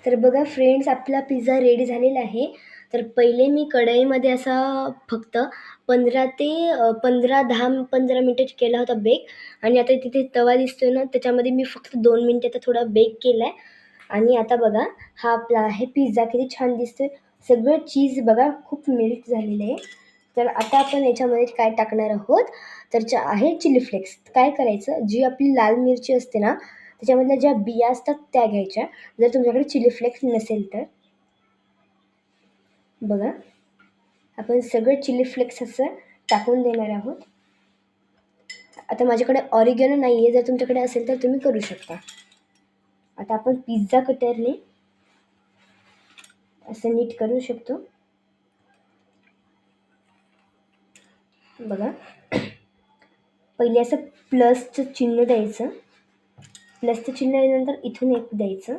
तर बघा फ्रेंड्स, आपला पिझ्झा रेडी झालेला आहे. तर पहिले मी कढईमध्ये असा फक्त 15 मिनिटं केला होता बेक. आणि आता तिथे तवा दिसतोय ना, त्याच्यामध्ये मी फक्त 2 मिनिटं आता थोडा बेक केला आहे. आणि आता बघा, हा आपला आहे पिझ्झा, किती छान दिसतोय. सगळं चीज बघा खूप मेल्ट झालेलं आहे. तर आता आपण याच्यामध्ये काय टाकणार आहोत, तर आहे चिली फ्लेक्स. काय करायचं, जी आपली लाल मिरची असते ना, त्याच्यामधल्या ज्या बिया असतात त्या घ्यायच्या. जर तुमच्याकडे चिली फ्लेक्स नसेल तर बघा, आपण सगळं चिली फ्लेक्स असं टाकून देणार आहोत. आता माझ्याकडे ऑरिगॅनो नाही आहे, जर तुमच्याकडे असेल तर तुम्ही करू शकता. आता आपण पिझ्झा कटरने असं नीट करू शकतो. बघा, पहिले असं प्लसचं चिन्ह द्यायचं. प्लसचं चिन्ह आल्यानंतर इथून एक द्यायचं.